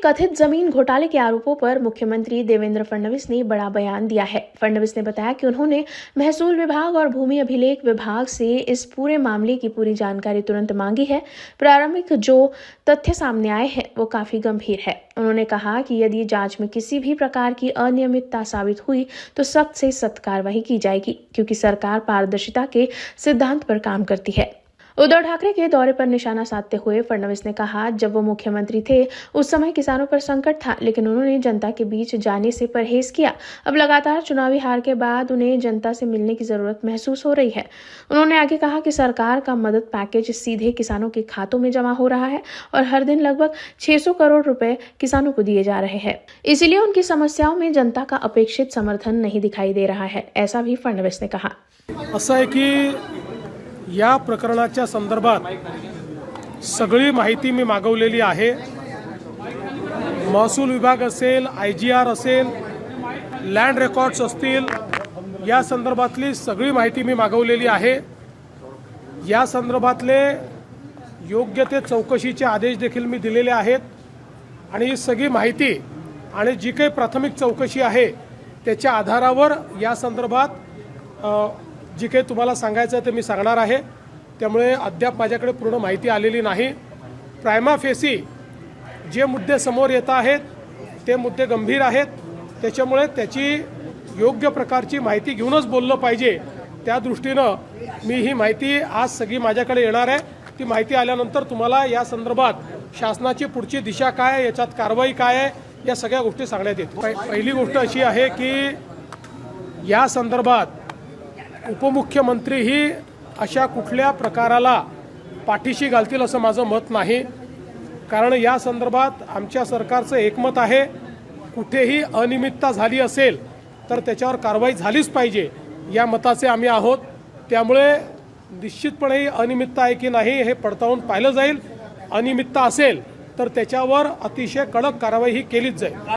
कथित जमीन घोटाले के आरोपों पर मुख्यमंत्री देवेंद्र फडणवीस ने बड़ा बयान दिया है। फडणवीस ने बताया कि उन्होंने महसूल विभाग और भूमि अभिलेख विभाग से इस पूरे मामले की पूरी जानकारी तुरंत मांगी है। प्रारंभिक जो तथ्य सामने आए हैं वो काफी गंभीर है। उन्होंने कहा कि यदि जांच में किसी भी प्रकार की अनियमितता साबित हुई तो सख्त से सख्त कार्रवाई की जाएगी, क्योंकि सरकार पारदर्शिता के सिद्धांत पर काम करती है। उद्धव ठाकरे के दौरे पर निशाना साधते हुए फडणवीस ने कहा, जब वो मुख्यमंत्री थे उस समय किसानों पर संकट था, लेकिन उन्होंने जनता के बीच जाने से परहेज किया। अब लगातार चुनावी हार के बाद उन्हें जनता से मिलने की जरूरत महसूस हो रही है। उन्होंने आगे कहा कि सरकार का मदद पैकेज सीधे किसानों के खातों में जमा हो रहा है और हर दिन लगभग 600 करोड़ रुपए किसानों को दिए जा रहे हैं। इसीलिए उनकी समस्याओं में जनता का अपेक्षित समर्थन नहीं दिखाई दे रहा है, ऐसा भी फडणवीस ने कहा। असं आहे की या प्रकरणाच्या संदर्भात सगळी माहिती मी मागवलेली आहे। महसूल विभाग असेल, IGR असेल, लँड रेकॉर्ड्स असतील, या संदर्भातली सगळी माहिती मी मागवलेली आहे। या संदर्भातले योग्य ते चौकशीचे आदेश देखील मी दिलेले आहेत आणि ही सगळी माहिती आणि जी काही प्राथमिक चौकशी आहे त्याच्या आधारावर या संदर्भात जी काही तुम्हाला सांगायचं ते मी सांगणार आहे। त्यामुळे अद्याप माझ्याकडे पूर्ण माहिती आलेली नाही। प्रायमा फेसी जे मुद्दे समोर येत आहेत ते मुद्दे गंभीर आहेत, त्याच्यामुळे त्याची योग्य प्रकारची माहिती घेऊनच बोललं पाहिजे। त्या दृष्टीनं मी ही माहिती आज सगळी माझ्याकडे येणार आहे। ती माहिती आल्यानंतर तुम्हाला या संदर्भात शासनाची पुढची दिशा काय आहे, याच्यात कारवाई काय आहे, या सगळ्या गोष्टी सांगण्यात येतील। पहिली गोष्ट अशी आहे की या संदर्भात उपमुख्यमंत्री ही अशा कुठल्या प्रकाराला पाठीशी घालतील असं माझं मत नाही, कारण या संदर्भात आमच्या सरकारचं एकमत आहे। कुठेही अनियमितता झाली असेल तर त्याच्यावर कारवाई झालीच पाहिजे या मताचे आम्ही आहोत। त्यामुळे निश्चितपणे अनियमितता आहे की नाही हे पडताळून पाहिलं जाईल। अनियमितता असेल तर त्याच्यावर अतिशय कडक कारवाई ही केलीच जाईल।